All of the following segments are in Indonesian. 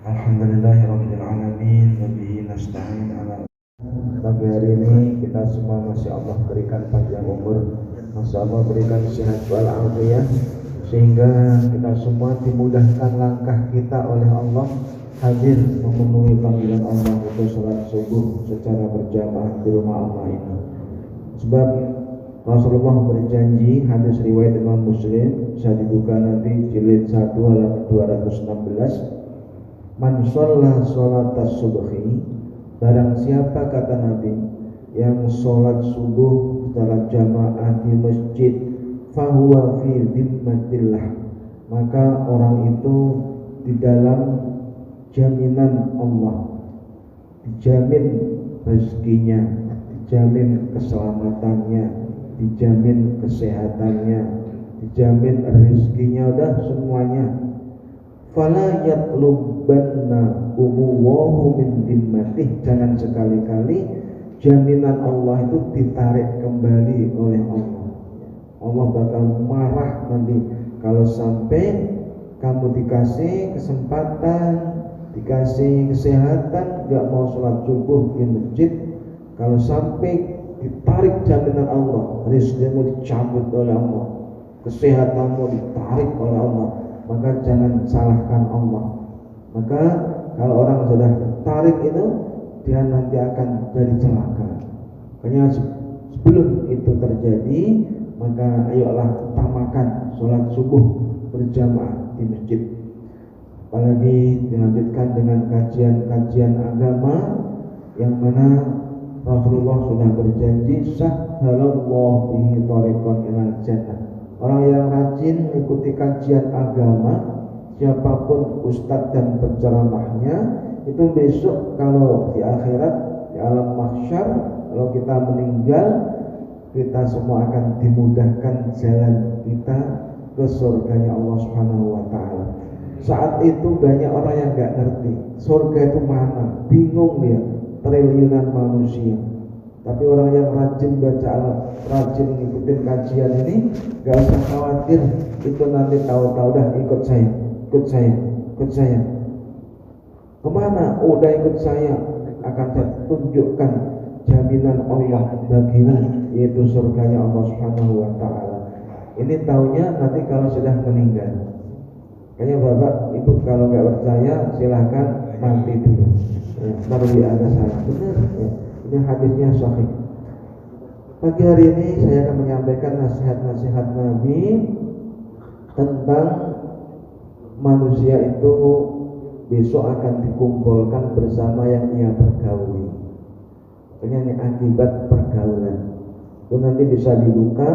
Alhamdulillahirabbil alamin wa bihi nasta'in ala. Pagi hari ini kita semua masih Allah berikan panjang umur, masih Allah berikan sehat wal afiyah, sehingga kita semua dimudahkan langkah kita oleh Allah hadir memenuhi panggilan Allah untuk sholat subuh secara berjamaah di rumah Allah ini. Sebab Rasulullah berjanji, hadis riwayat Imam Muslim, bisa dibuka nanti jilid 1 halaman 216. Man sholla sholatas subhi, barang siapa, kata Nabi, yang sholat subuh secara jamaah di masjid, fahuwa fi dhimmatillah, maka orang itu di dalam jaminan Allah, dijamin rezekinya, dijamin keselamatannya, dijamin kesehatannya, dijamin rezekinya, udah semuanya. Fala yatlubanna umuwahu min dimmatih, jangan sekali-kali jaminan Allah itu ditarik kembali oleh Allah. Allah bakal marah nanti kalau sampai kamu dikasih kesempatan, dikasih kesehatan, gak mau sholat subuh di masjid, kalau sampai ditarik jaminan Allah, rizkimu dicabut oleh Allah, kesehatanmu ditarik oleh Allah, maka jangan salahkan Allah. Maka kalau orang sudah tarik itu, dia nanti akan jadi celaka. Makanya sebelum itu terjadi, maka ayolah utamakan sholat subuh berjamaah di masjid. Apalagi dilanjutkan dengan kajian-kajian agama yang mana Rasulullah sudah berjanji, sahhalallahu bihi thariqan ilal jannah. Orang yang rajin mengikuti kajian agama, siapapun ustadz dan penceramahnya, itu besok kalau di akhirat, di alam mahsyar, kalau kita meninggal, kita semua akan dimudahkan jalan kita ke surganya Allah Subhanahu wa Ta'ala. Saat itu banyak orang yang gak ngerti surga itu mana, bingung dia, triliunan manusia. Tapi orang yang rajin baca Al, rajin ngikutin kajian ini, gak usah khawatir itu nanti tahu-tahu dah ikut saya. Kemana? Udah ikut saya, akan saya tunjukkan jaminan Allah bagimu, yaitu surganya Allah Subhanahu wa Ta'ala. Ini taunya nanti kalau sudah meninggal. Kayaknya bapak ibu kalau nggak percaya silahkan mati dulu, ya, baru ada saya. Benar ya. Ini hadisnya sahih. Pagi hari ini saya akan menyampaikan nasihat-nasihat Nabi tentang manusia itu besok akan dikumpulkan bersama yang ia pergauli. Ini akibat pergaulan. Itu nanti bisa dibuka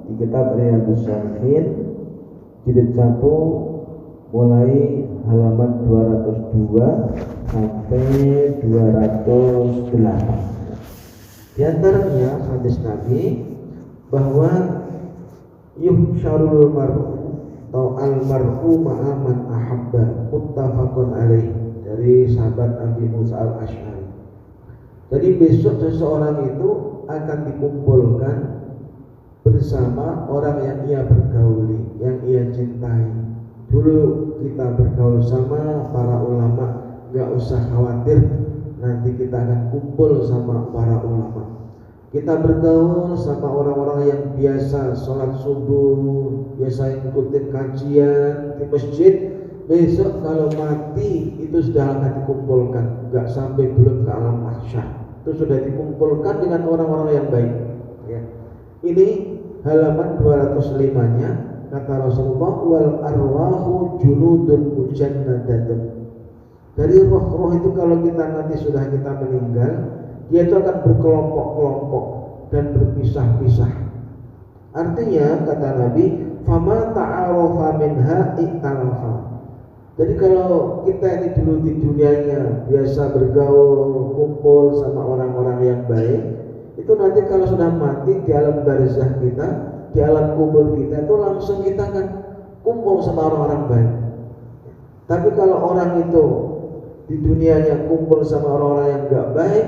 di kitab Riyadhus Shalihin jilid 1 mulai halaman 202 sampai 208. Di antaranya hadis Nabi bahwa yuhsyarul mar'u atau al-mar'u ma'a man ahabba, muttafaqun alaih, dari sahabat Abi Musa al-Asy'ari. Jadi besok seseorang itu akan dikumpulkan bersama orang yang ia bergauli, yang ia cintai. Dulu kita bergaul sama para ulama, gak usah khawatir, nanti kita akan kumpul sama para ulama. Kita bergaul sama orang-orang yang biasa sholat subuh, biasa ikutin kajian di masjid. Besok kalau mati itu sudah akan dikumpulkan, gak sampai belum ke alam mahsyar, itu sudah dikumpulkan dengan orang-orang yang baik ya. Ini halaman 205-nya, kata Rasulullah, wal arwahu junudun mujannadatun. Dari roh-roh itu kalau kita nanti sudah kita meninggal, dia itu akan berkelompok-kelompok dan berpisah-pisah. Artinya kata Nabi, fama ta'arafa minha iktalafa. Jadi kalau kita ini dulu di dunianya biasa bergaul, kumpul sama orang-orang yang baik, itu nanti kalau sudah mati di alam barzah kita, di alam kubur kita, itu langsung kita akan kumpul sama orang-orang baik. Tapi kalau orang itu di dunianya kumpul sama orang-orang yang gak baik,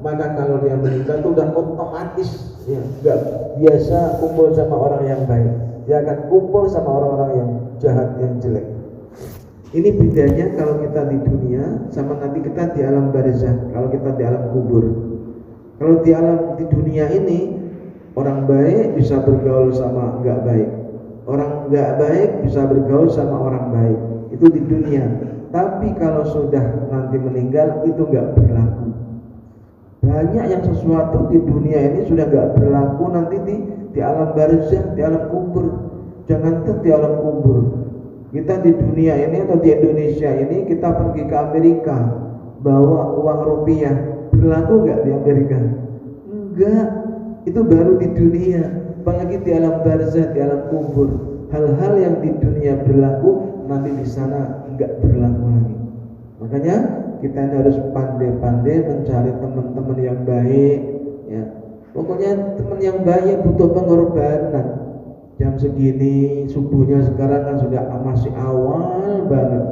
maka kalau dia meninggal itu udah otomatis ya, gak biasa kumpul sama orang yang baik, dia akan kumpul sama orang-orang yang jahat, yang jelek. Ini bedanya kalau kita di dunia sama nanti kita di alam barzah, kalau kita di alam kubur. Kalau di dunia ini orang baik bisa bergaul sama nggak baik, orang nggak baik bisa bergaul sama orang baik, itu di dunia. Tapi kalau sudah nanti meninggal itu nggak berlaku. Banyak yang sesuatu di dunia ini sudah nggak berlaku nanti di alam barzah, di alam kubur. Jangan di alam kubur. Kita di dunia ini atau di Indonesia ini kita pergi ke Amerika bawa uang rupiah, berlaku nggak di Amerika? Enggak, itu baru di dunia. Apalagi di alam barzah, di alam kubur, hal-hal yang di dunia berlaku nanti di sana enggak berlaku lagi. Makanya kita ini harus pandai-pandai mencari teman-teman yang baik, ya. Pokoknya teman yang baik butuh pengorbanan. Jam segini subuhnya sekarang kan sudah masih awal banget,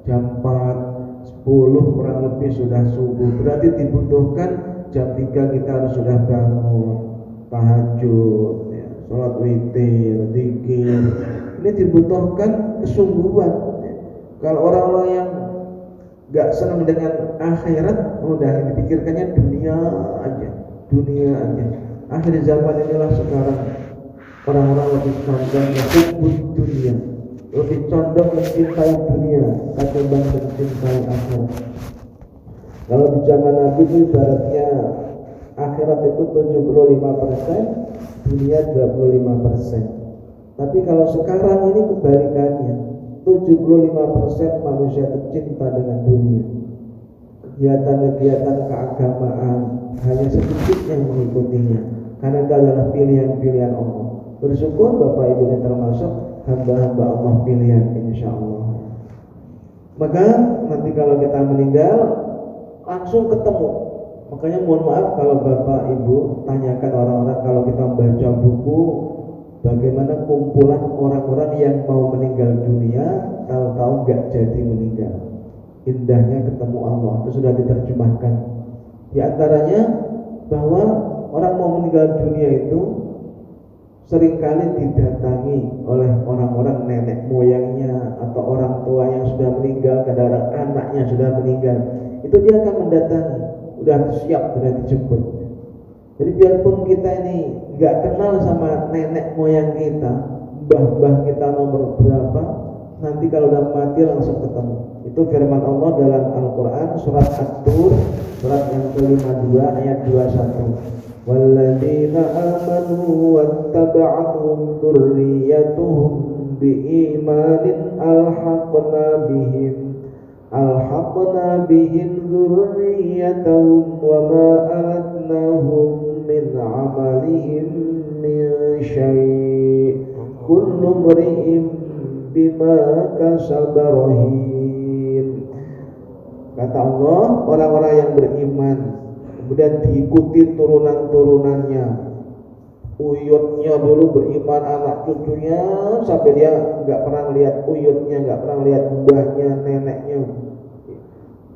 jam 4, 10 kurang lebih sudah subuh, berarti dibutuhkan jam 3 kita harus sudah bangun, tahajud, ya, sholat witir, zikir. Ini dibutuhkan kesungguhan, ya. Kalau orang-orang yang gak senang dengan akhirat, udah dipikirkannya dunia aja. Akhir zaman inilah sekarang orang-orang lebih condong hubbud dunia, lebih condong mencintai dunia ketimbang mencintai akhirat. Kalau di zaman Nabi itu ibaratnya akhirat itu 75%, dunia 25%. Tapi kalau sekarang ini kebalikannya, 75% manusia itu cinta dengan dunia. Kegiatan-kegiatan keagamaan hanya sedikit yang mengikutinya, karena itu adalah pilihan-pilihan Allah. Bersyukur Bapak Ibu yang termasuk hamba-hamba Allah pilihan, insya Allah. Maka nanti kalau kita meninggal langsung ketemu. Makanya mohon maaf kalau Bapak Ibu tanyakan orang-orang kalau kita baca buku bagaimana kumpulan orang-orang yang mau meninggal dunia, tahu-tahu gak jadi meninggal. Indahnya ketemu Allah, itu sudah diterjemahkan. Di antaranya bahwa orang mau meninggal dunia itu seringkali didatangi oleh orang-orang nenek moyangnya atau orang tua yang sudah meninggal, kadang-kadang anaknya sudah meninggal. Itu dia akan mendatangi, udah siap, sudah dijemput. Jadi biarpun kita ini nggak kenal sama nenek moyang kita, mbah-mbah kita nomor berapa, nanti kalau udah mati langsung ketemu. Itu firman Allah dalam Al-Quran surat At-Tur, surat yang ke-52 ayat 21. Walladzina amanu wattaba'athum dzurriyyatuhum biimanin alhaqna bihim dzurriyyatahum wa ma alatnahum min amalihim min syai' kullu mri'in bima kasaba rahin. Kata Allah, orang-orang yang beriman kemudian diikuti turunan-turunannya, uyutnya dulu beriman, anak cucunya, sampai dia nggak pernah lihat uyutnya, nggak pernah lihat mbahnya, neneknya.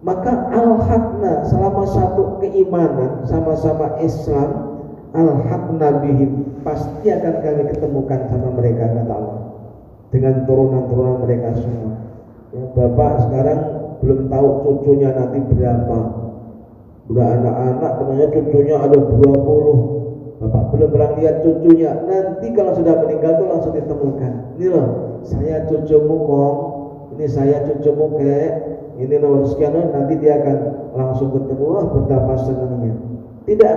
Maka al-haqna, selama satu keimanan, sama-sama Islam, al-haqna bihim, pasti akan kami ketemukan sama mereka, kata Allah, dengan turunan-turunan mereka semua. Ya, Bapak sekarang belum tahu cucunya nanti berapa. Udah anak-anak, ternyata cucunya ada 20. Bapak belum pernah lihat cucunya. Nanti kalau sudah meninggal tuh langsung ditemukan. Ini loh, saya cucumu Kong, ini saya cucumu Kek, ini nomor sekian. Nanti dia akan langsung ketemu. Wah, betapa senangnya. Tidak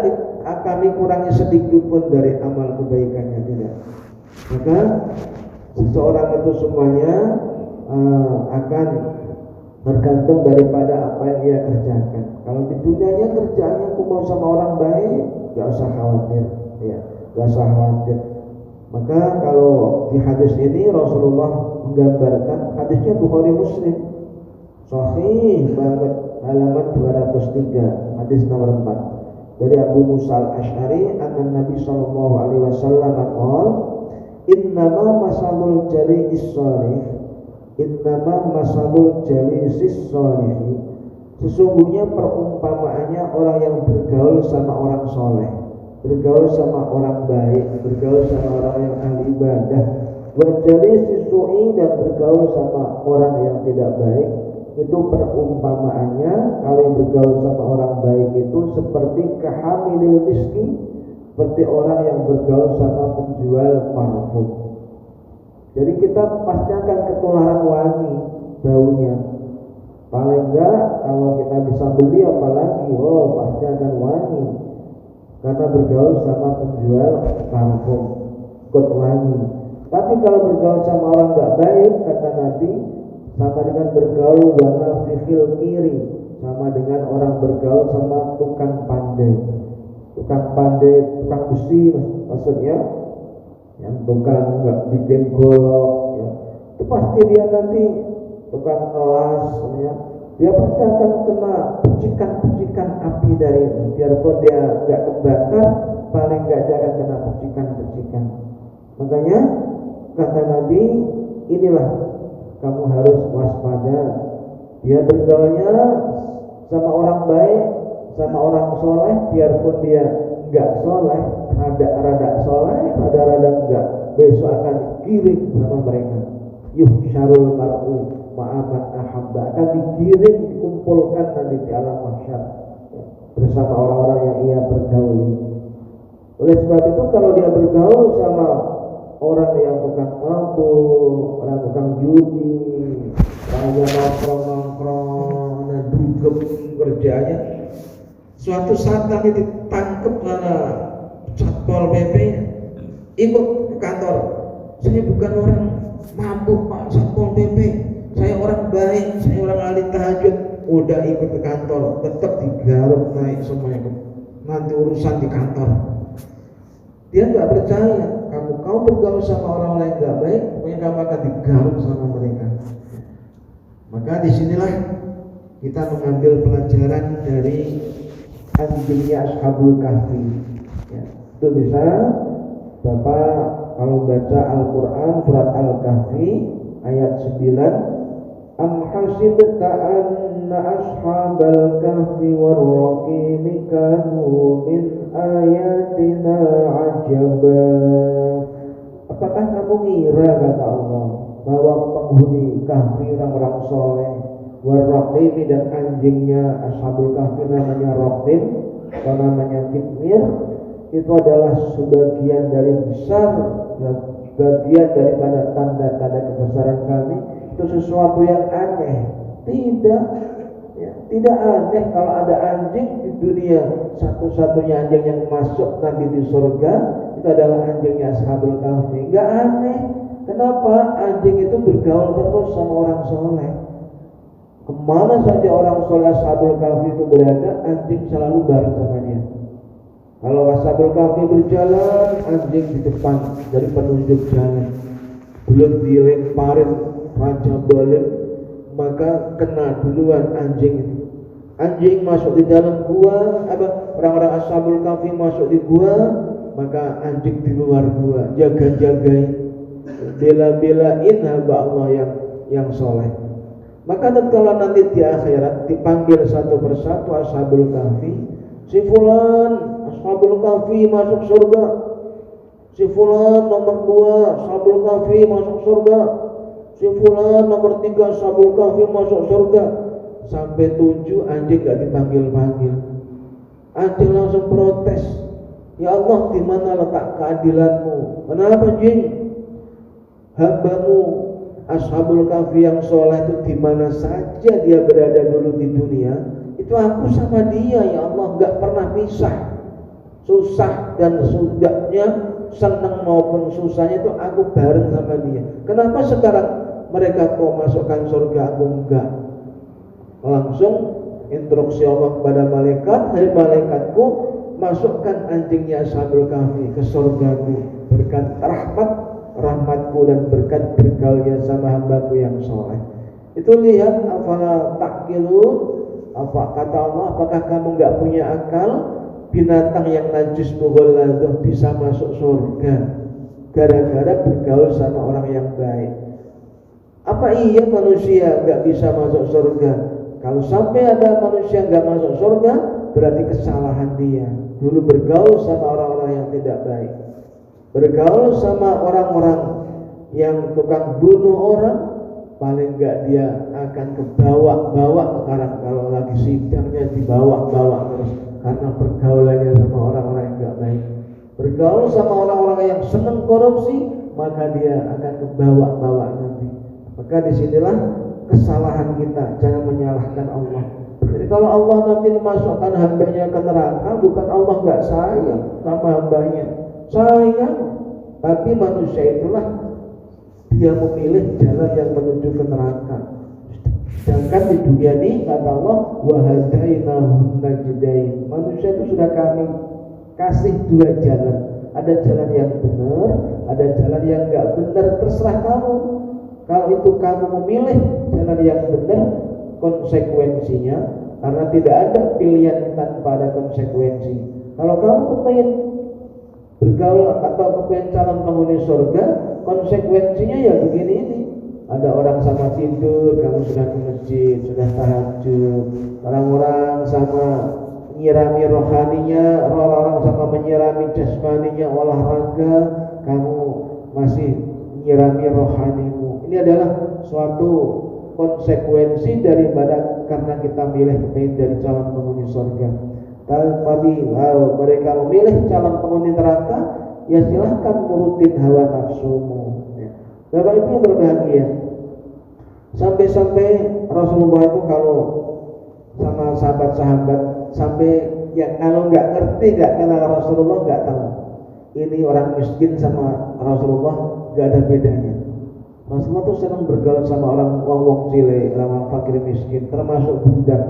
kami kurangi sedikit pun dari amal kebaikannya, tidak. Maka seseorang itu semuanya akan tergantung daripada apa yang ia kerjakan. Kalau di dunianya kerjaannya kumpul sama orang baik, gak usah khawatir, ya, gak usah khawatir. Maka kalau di hadis ini Rasulullah menggambarkan, hadisnya Bukhari Muslim, sahih banget, halaman 203, hadis nomor 4, dari Abu Musa al-Ash'ari, anna Nabi sallallahu alaihi wasallam qala, innama masalul jali'is salih, innama masalul jalisis salihi, sesungguhnya perumpamaannya orang yang bergaul sama orang soleh, bergaul sama orang baik, bergaul sama orang yang ahli ibadah, Wajalisi su'i, dan bergaul sama orang yang tidak baik, itu perumpamaannya kalau yang bergaul sama orang baik itu seperti kahamilil miski, seperti orang yang bergaul sama penjual parfum. Jadi kita pasti akan ketularan wangi baunya. Paling enggak kalau kita bisa beli apalagi, pasti akan wangi karena bergaul sama penjual parfum, ikut wangi. Tapi kalau bergaul sama orang enggak baik, kata Nabi, sama dengan bergaul wana fikil kiri, sama dengan orang bergaul sama tukang pandai, tukang besi maksudnya, yang tukang nggak bikin golok ya. Itu pasti dia nanti tukang kelas ya, dia pasti akan kena percikan api dari itu. Biarpun dia nggak kebakar, paling nggak dia akan kena percikan. Makanya kata Nabi, inilah kamu harus waspada. Dia bergaulnya sama orang baik, sama orang soleh, biarpun dia enggak soleh, rada soleh, rada enggak, besok akan digiring sama mereka. Yuhsyarul mar'u ma'aman ahabba, akan digiring, dikumpulkan nanti di alam mahsyar bersama orang-orang yang ia bergauli. Oleh sebab itu kalau dia bergaul sama orang yang tukang mabuk, orang tukang judi, orang yang nongkrong, dugem kerjanya, suatu saat nanti ditangkap karena Satpol PP, ikut ke kantor. Saya bukan orang mabuk Pak Satpol PP, saya orang baik, saya orang ahli tahajud. Udah ikut ke kantor, tetap digaruk naik semuanya, nanti urusan di kantor. Dia nggak percaya. Kamu bergaul sama orang lain nggak baik, mereka akan digaruk sama mereka. Maka disinilah kita mengambil pelajaran dari anjingnya Ashabul Kahfi. Ya, itu bisa Bapak kalau baca Al-Quran surat Al-Kahfi ayat 9. Am hasibta anna ashabal kahfi warraqimi kanu min ayatina ajaba. Apakah kamu ngira, kata Allah, bahwa penghuni kahfi orang-orang soleh, warraqimi, dan anjingnya Ashabul Kahfi namanya Raqim atau namanya Kitmir, itu adalah sebagian dari besar, bagian daripada tanda-tanda kebesaran kami. Itu sesuatu yang aneh? Tidak, ya, tidak aneh kalau ada anjing di dunia. Satu-satunya anjing yang masuk nanti di surga itu adalah anjingnya Ashabul Kahfi. Enggak aneh. Kenapa? Anjing itu bergaul terus sama orang soleh. Kemana saja orang soleh Ashabul Kahfi itu berada, anjing selalu bareng sama dia. Kalau Ashabul Kahfi berjalan, anjing di depan dari penunjuk jalan. Belum dilemparin raja balik, maka kena duluan anjing itu. Anjing masuk di dalam gua, orang-orang Ashabul Kahfi masuk di gua, maka anjing di luar gua jaga-jagain, bela-belain hamba Allah yang soleh. Maka tatkala nanti di akhirat dipanggil satu persatu Ashabul Kahfi, si fulan Ashabul Kahfi masuk surga, si fulan nomor 2 Ashabul Kahfi masuk surga, si fulan nomor 3 Ashabul Kahfi masuk surga. Sampai 7 anjing gak dipanggil-panggil. Anjing langsung protes, ya Allah, di mana letak keadilanmu? Kenapa anjing? Hambamu Ashabul Kahfi yang soleh itu di mana saja dia berada dulu di dunia, itu aku sama dia, ya Allah, gak pernah pisah. Susah dan sudahnya, senang maupun susahnya itu aku bareng sama dia. Kenapa sekarang mereka kau masukkan surga, aku enggak? Langsung instruksi Allah kepada malaikat, hai malaikatku, masukkan anjingnya Ashabul Kahfi ke surgaku berkat rahmatku dan berkat bergaulnya sama hambaku yang soleh. Itu lihat, afala ta'qilun, apa kata Allah, apakah kamu enggak punya akal? Binatang yang najis mughalladah bisa masuk surga gara-gara bergaul sama orang yang baik. Apa iya manusia enggak bisa masuk surga? Kalau sampai ada manusia enggak masuk surga, berarti kesalahan dia. Dulu bergaul sama orang-orang yang tidak baik, bergaul sama orang-orang Yang tukang bunuh orang, paling enggak dia akan kebawa-bawa sekarang. Kalau lagi sidangnya dibawa-bawa terus karena pergaulannya sama orang-orang yang enggak baik. Bergaul sama orang-orang yang senang korupsi, maka dia akan kebawa-bawa nanti. Maka disinilah kesalahan kita, jangan menyalahkan Allah. Jadi kalau Allah nanti memasukkan hambanya ke neraka, bukan Allah enggak sayang sama hambanya, sayang. Tapi manusia itulah dia memilih jalan yang menuju ke neraka. Sedangkan di dunia ini kata Allah, wa hadainahun najdain. Manusia itu sudah kami kasih dua jalan. Ada jalan yang benar, ada jalan yang enggak benar, terserah kamu. Kalau itu kamu memilih jalan yang benar, konsekuensinya, karena tidak ada pilihan tanpa ada konsekuensi. Kalau kamu kepengen bergaul atau kepengen calon penghuni surga, konsekuensinya ya begini ini. Ada orang sama tidur, kamu sudah ke masjid, sudah tahajud. Orang-orang sama menyirami rohaninya, orang-orang sama menyirami jasmaninya, olahraga, kamu masih menyirami rohanimu. Ini adalah suatu konsekuensi daripada karena kita milih kepengen dari calon penghuni surga. Tapi mereka memilih calon penghuni neraka, ya silahkan menurutin hawa nafsumu. Bapak Ibu yang berbahagia, sampai-sampai Rasulullah itu kalau sama sahabat-sahabat, sampai yang kalau nggak ngerti, nggak kenal Rasulullah, nggak tahu ini orang miskin sama Rasulullah nggak ada bedanya. Rasulullah tuh senang bergaul sama orang wong cilik, orang fakir miskin, termasuk budak.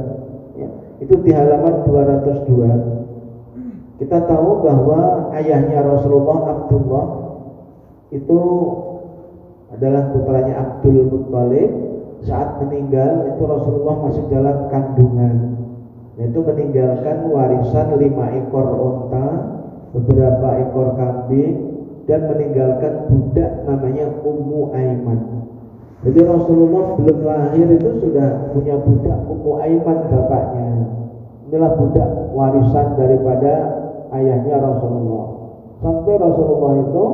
Ya, itu di halaman 202. Kita tahu bahwa ayahnya Rasulullah, Abdullah, itu adalah putranya Abdul Muttalib. Saat meninggal itu Rasulullah masih dalam kandungan, yaitu meninggalkan warisan 5 ekor unta, beberapa ekor kambing, dan meninggalkan budak namanya Ummu Aiman. Jadi Rasulullah belum lahir itu sudah punya budak Ummu Aiman bapaknya. Inilah budak warisan daripada ayahnya Rasulullah. Sampai Rasulullah itu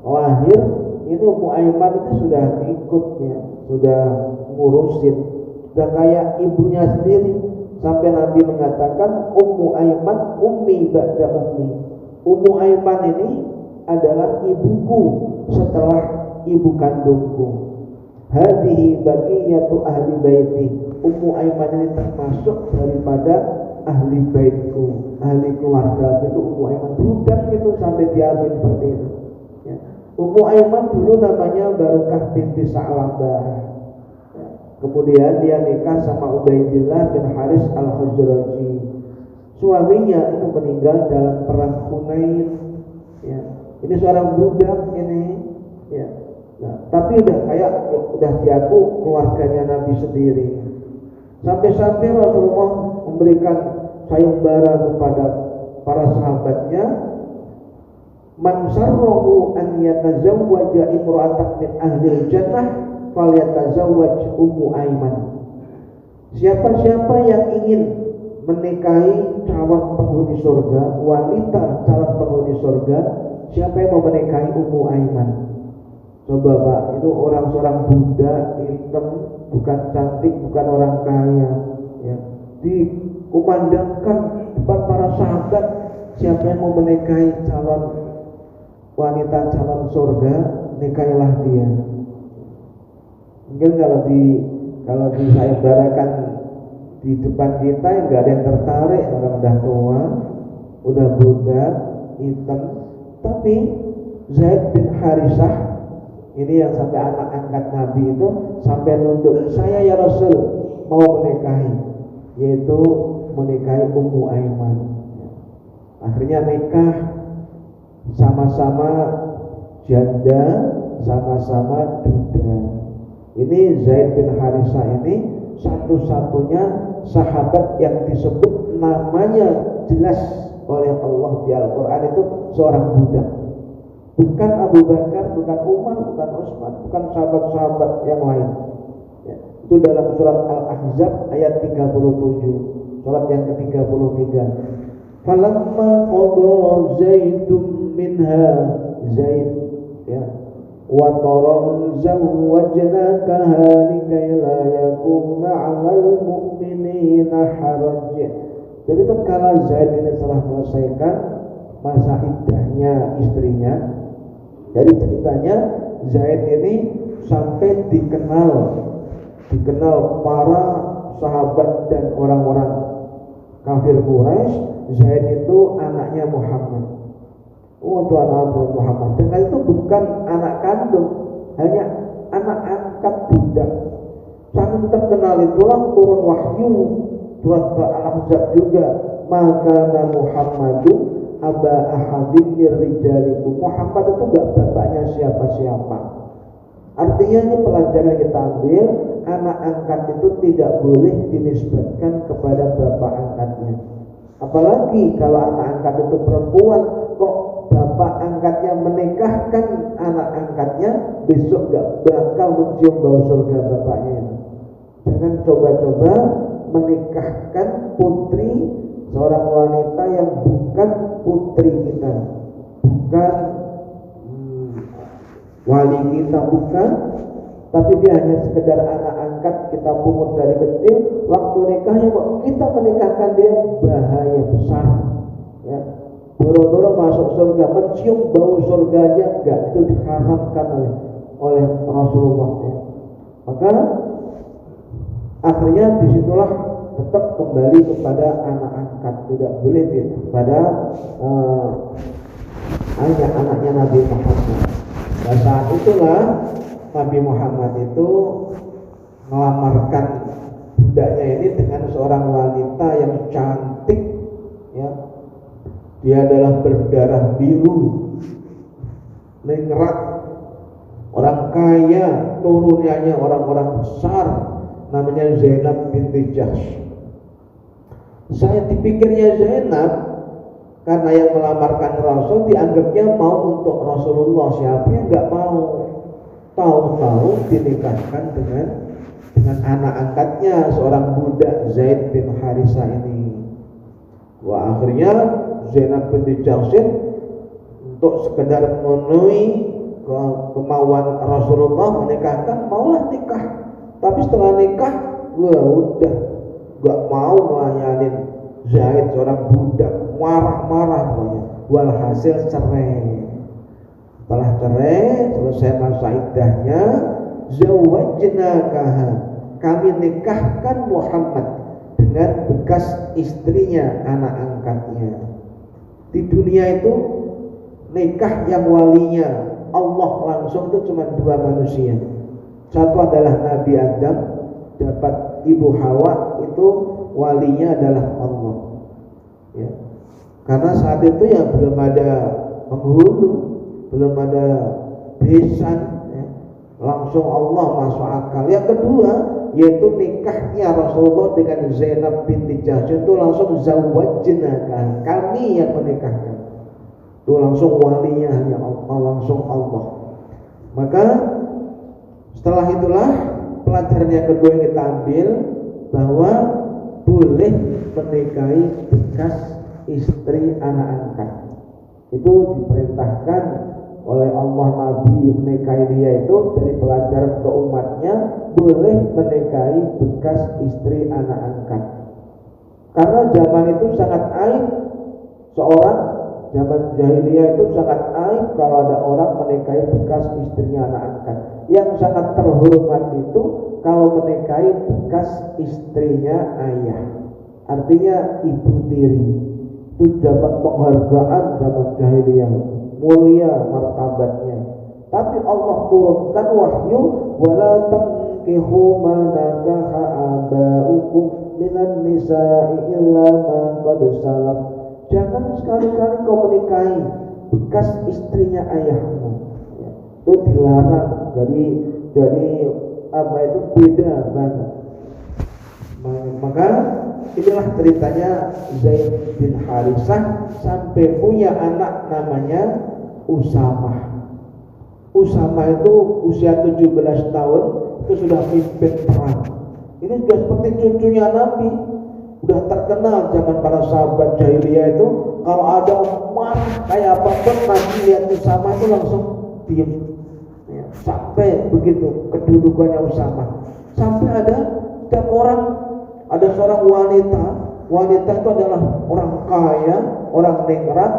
lahir, ini Ummu Aiman itu sudah ikutnya, sudah ngurusin, sudah kayak ibunya sendiri. Sampai Nabi mengatakan Ummu Aiman ummi ba'da ummi. Ummu Aiman ini adalah ibuku setelah ibu kandungku. Hadhihi baqiyatu ahli baiti. Ummu Aiman ini termasuk daripada ahli baitku, ahli keluarga. Itu Ummu Aiman, budak itu sampai diambil seperti itu. Ya. Ummu Aiman dulu namanya Barokah binti Sa'labah. Ya. Kemudian dia nikah sama Ubaidillah bin Haris al-Khazraji. Suaminya itu meninggal dalam perang Hunain. Ya. Ini seorang budak ini, ya. Nah, tapi udah diaku keluarganya Nabi sendiri. Sampai-sampai Rasulullah memberikan sayembara kepada para sahabatnya, man sarrahu an yatazawwaja imra'atan min ahlil jannah falyatazawwaj Ummu Aiman. Siapa-siapa yang ingin menikahi calon penghuni surga, wanita calon penghuni surga, siapa yang mau menikahi Ummu Aiman? Coba Pak, itu seorang budak hitam, bukan cantik, bukan orang kaya, ya. Dikumandangkan depan para sahabat, siapa yang mau menikahi calon wanita calon surga, nikahilah dia. Mungkin kalau disayembarakan di depan kita, ya nggak ada yang tertarik, orang udah tua, udah budak hitam. Tapi Zaid bin Harisah ini yang sampai anak angkat Nabi itu sampai nunduk, saya ya Rasul mau menikahi, yaitu menikahi Ummu Aiman. Akhirnya nikah, sama-sama janda, sama-sama duda. Ini Zaid bin Harisah ini satu-satunya sahabat yang disebut namanya jelas oleh Allah di Al-Quran itu seorang budak. Bukan Abu Bakar, bukan Umar, bukan Utsman, bukan sahabat-sahabat yang lain. Ya, itu dalam surat Al-Ahzab ayat 37, surat yang ke-33. Falamma qada Zaidum minha, Zaid, ya, wa taran zawwajnakaha likay la yakuna 'alal mu'minina haraj. Jadi tatkala Zaid ini telah menyelesaikan masa iddahnya istrinya, jadi ceritanya Zaid ini sampai dikenal para sahabat dan orang-orang kafir Quraisy, Zaid itu anaknya Muhammad. Oh, itu anak Muhammad. Dengan itu bukan anak kandung, hanya anak angkat budak. Sangat terkenal itulah turun wahyu surat Al-Ahzab juga, maka Muhammadu aba ahadin min rijalikum. Muhammad itu gak bapaknya siapa-siapa. Artinya ini pelajaran yang kita ambil, anak angkat itu tidak boleh dinisbatkan kepada bapak angkatnya. Apalagi kalau anak angkat itu perempuan, kok bapak angkatnya menikahkan anak angkatnya, besok gak bakal mencium bau surga bapaknya itu. Jangan coba-coba menikahkan putri seorang wanita yang bukan putri kita, bukan wali kita, bukan, tapi dia hanya sekedar anak angkat kita pungut dari kecil. Waktu nikahnya kok kita menikahkan dia, bahaya besar ya. Boro-boro masuk surga, mencium bau surganya enggak, itu diharamkan oleh Rasulullah ya. Maka akhirnya disitulah tetap kembali kepada anak angkat, tidak boleh kepada anaknya Nabi Muhammad. Dan saat itulah Nabi Muhammad itu melamarkan budaknya ini dengan seorang wanita yang cantik ya. Dia adalah berdarah biru, ningrat, orang kaya, turunannya orang-orang besar, namanya Zainab binti Jahsy. Saya dipikirnya Zainab karena yang melamarkan Rasul dianggapnya mau untuk Rasulullah, siapa yang nggak mau. Tahu-tahu dinikahkan dengan anak angkatnya seorang budak Zaid bin Harisah ini. Wah, akhirnya Zainab binti Jahsy untuk sekedar memenuhi kemauan Rasulullah menikahkan, maulah nikah. Tapi setelah nikah, wah udah gak mau melayanin Zaid, seorang budak, marah-marah pokoknya. Walhasil cerai. Setelah cerai, selesai masa iddahnya, zawwajnakaha, kami nikahkan Muhammad dengan bekas istrinya, anak angkatnya. Di dunia itu nikah yang walinya Allah langsung itu cuma dua manusia. Satu adalah Nabi Adam, dapat Ibu Hawa, itu walinya adalah Allah ya. Karena saat itu ya belum ada penghulu, belum ada besan ya. Langsung Allah masuk akal. Yang kedua yaitu nikahnya Rasulullah dengan Zainab binti Jahsy itu langsung zawwajnaka, kami yang menikahkan. Itu langsung walinya hanya Allah, langsung Allah. Maka setelah itulah pelajaran yang kedua yang kita ambil, bahwa boleh menikahi bekas istri anak angkat. Itu diperintahkan oleh Allah, Nabi menikahi dia itu dari pelajaran untuk umatnya, boleh menikahi bekas istri anak angkat. Karena zaman itu sangat aib, seorang zaman jahiliyah itu sangat aib kalau ada orang menikahi bekas istrinya anak angkat. Yang sangat terhormat itu kalau menikahi bekas istrinya ayah, artinya ibu tiri. Itu dapat penghargaan zaman jahiliyah, mulia martabatnya. Tapi Allah turunkan wahyu, wala tankihu ma nakaha abaukum minan nisa'i illa ma qad salaf. Jangan sekali-kali kau menikahi bekas istrinya ayahmu ya. Itu dilarang. Jadi apa itu beda banget. Maka inilah ceritanya Zaid bin Harisah sampai punya anak namanya Usamah. Usamah itu usia 17 tahun itu sudah pimpin perang. Ini sudah seperti cucunya Nabi, udah terkenal zaman para sahabat jahiliyah itu. Kalau ada marah kayak apapun, Nabi lihat Usamah itu langsung diam ya. sampai begitu kedudukannya Usama. Sampai ada setiap orang, ada seorang wanita itu adalah orang kaya, orang ningrat,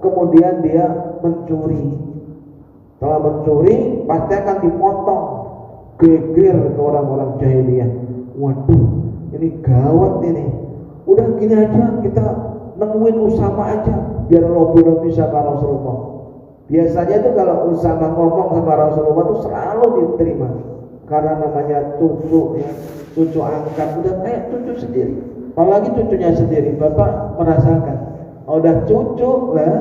kemudian dia mencuri. Setelah mencuri pasti akan dipotong. Geger itu orang-orang jahiliyah. Waduh, ini gawat ini. Udah gini aja, kita nemuin Usama aja biar lobby sama Rasulullah. Biasanya tuh kalau Usama ngomong sama Rasulullah tuh selalu diterima, karena namanya cucu ya, cucu angkat, udah kayak cucu sendiri. Apalagi cucunya sendiri, bapak merasakan udah cucu lah,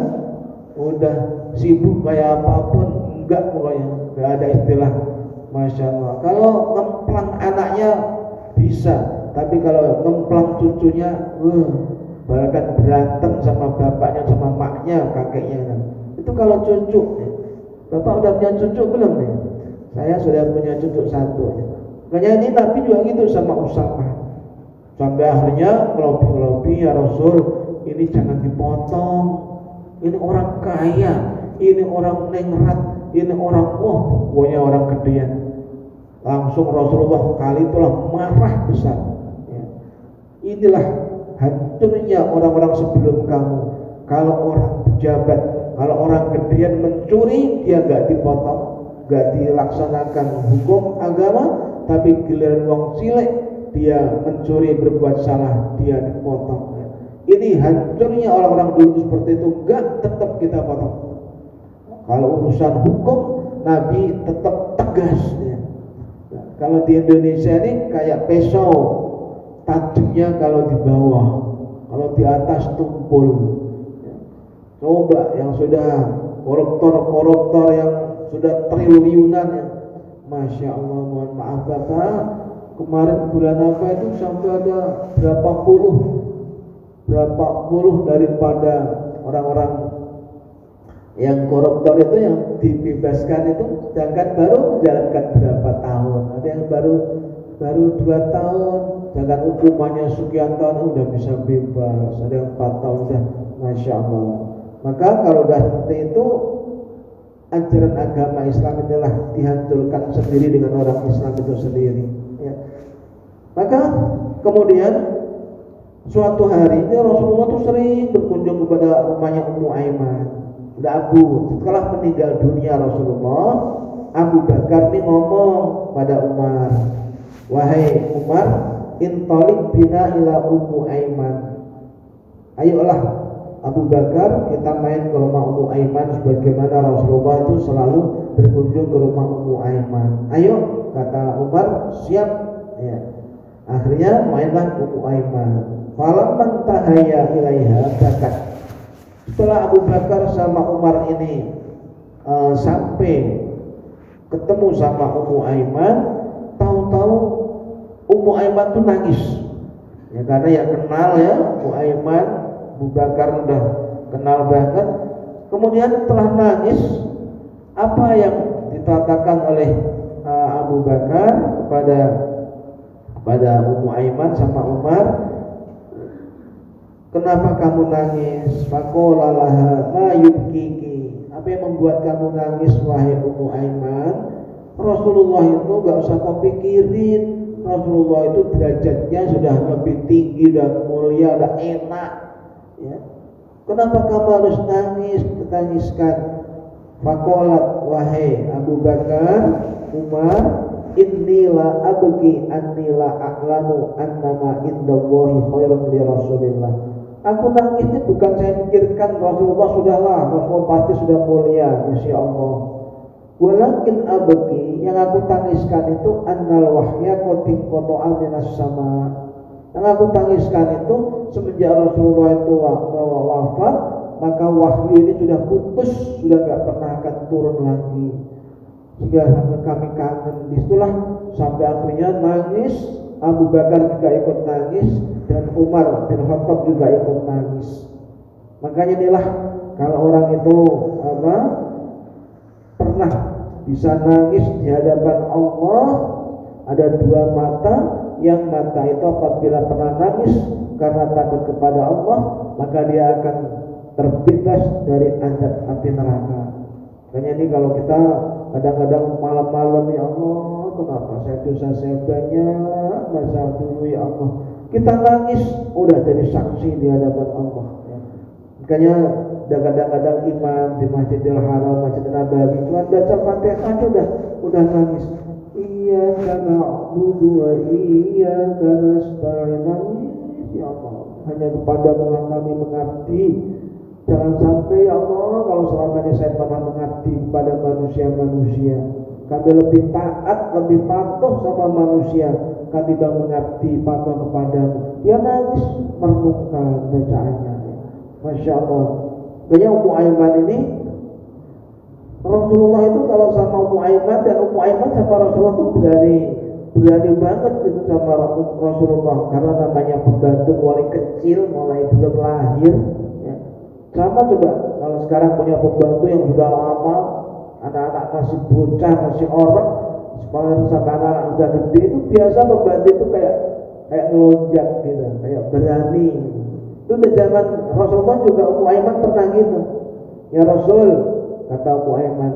udah sibuk kayak apapun, enggak, pokoknya enggak ada istilah Masya Allah. Kalau ngemplang anaknya bisa, tapi kalau ngemplang cucunya bahkan berantem sama bapaknya, sama maknya, kakeknya. Itu kalau cucu ya. Bapak udah punya cucu belum nih? Saya sudah punya cucu satu ya. Makanya ini Nabi juga gitu sama Usama. Sampai akhirnya ngelobi ya Rasul, ini jangan dipotong. Ini orang kaya, ini orang ningrat, ini orang pokoknya orang gedean. Langsung Rasulullah kali itulah marah besar ya. Inilah hancurnya orang-orang sebelum kamu. Kalau orang pejabat, kalau orang gedean mencuri, dia gak dipotong, gak dilaksanakan hukum agama. Tapi giliran wong cilik, dia mencuri, berbuat salah, dia dipotong ya. Ini hancurnya orang-orang dulu seperti itu. Gak, tetap kita potong. Kalau urusan hukum, Nabi tetap tegas ya. Kalau di Indonesia ini kayak pisau, tajamnya kalau di bawah, kalau di atas tumpul ya. Coba yang sudah koruptor yang sudah triliunan ya. Masya Allah, mohon maaf Bapak, kemarin bulan apa itu sampai ada berapa puluh daripada orang-orang yang koruptor itu yang dibebaskan itu, sedangkan baru menjalankan berapa tahun. Ada yang baru 2 tahun, sedangkan hukumannya sekian tahun udah bisa bebas. Ada yang 4 tahun udah, Masya Allah. Maka kalau udah seperti itu, ajaran agama Islam adalah dihancurkan sendiri dengan orang Islam itu sendiri ya. Maka kemudian suatu hari ini Rasulullah tuh sering berkunjung kepada rumahnya Ummu Aiman. Setelah meninggal dunia Rasulullah, Abu Bakar ini ngomong pada Umar, wahai Umar, intalik bina ila Ummu Aiman. Ayolah Abu Bakar, kita main ke rumah Ummu Aiman sebagaimana Rasulullah itu selalu berkunjung ke rumah Ummu Aiman. Ayo, kata Umar, siap ya. Akhirnya mainlah Ummu Aiman. Falamman tahayya ilaiha bakat. Setelah Abu Bakar sama Umar ini sampai ketemu sama Ummu Aiman, tahu-tahu Ummu Aiman tuh nangis ya, karena ya kenal ya Ummu Aiman, Abu Bakar udah kenal banget. Kemudian setelah nangis, apa yang dikatakan oleh Abu Bakar kepada Ummu Aiman sama Umar, kenapa kamu nangis? Faqala laha ma yubkiki. Apa yang membuat kamu nangis wahai Ummu Aiman? Rasulullah itu gak usah kau pikirin. Rasulullah itu derajatnya sudah lebih tinggi dan mulia dan enak ya. Kenapa kamu harus nangis? Tangiskan. Faqalat, wahai Abu Bakar, Umar, inni la abki anni la a'lamu annama indallahi khairun li Rasulillah. Aku nangis ini bukan saya pikirkan Rasulullah pasti sudah mulia insyaallah. Walakin abki, yang aku tangiskan itu annal wahya qatin qata'a minas sama. Yang aku tangiskan itu semenjak Rasulullah itu wafat, maka wahyu ini sudah putus, sudah gak pernah akan turun lagi. Sehingga kami kangen. Disitulah sampai akhirnya nangis. Abu Bakar juga ikut nangis dan Umar bin Khattab juga ikut nangis. Makanya inilah kalau orang itu pernah bisa nangis di hadapan Allah, ada 2 mata, yang mata itu apabila pernah nangis karena takut kepada Allah, maka dia akan terbebas dari azab api neraka. Makanya ini kalau kita Kadang-kadang malam-malam, ya Allah, kenapa dosa saya banyak masa dulu, ya Allah. Kita nangis, udah jadi saksi di hadapan Allah. Ya. Makanya kadang-kadang imam di Masjidil Haram, Masjid Nabawi, cuma baca Fatihah aja udah nangis. Iyyaka na'budu wa iyyaka nasta'in. Nangis, ya Allah. Hanya kepadamu lah kami mengabdi. Jangan sampai, ya Allah, kalau selama ini saya pernah mengabdi kepada manusia-manusia, kami lebih taat, lebih patuh sama manusia ketimbang mengabdi patuh kepadamu. Dia nangis merenungkan bacaannya. Masya Allah. Kayaknya Ummu Aiman ini, Rasulullah itu kalau sama Ummu Aiman, dan Ummu Aiman sama Rasulullah itu berani banget gitu sama Rasulullah, karena namanya pembantu mulai kecil, mulai belum lahir. Sama juga kalau sekarang punya pembantu yang sudah lama, anak-anak masih bocah, masih orang, sampai anak-anak udah gede, itu biasa pembantu itu kayak ngelonjak gitu, kayak berani. Itu di zaman Rasulullah juga Ummu Aiman pernah gitu. Ya Rasul, kata Ummu Aiman,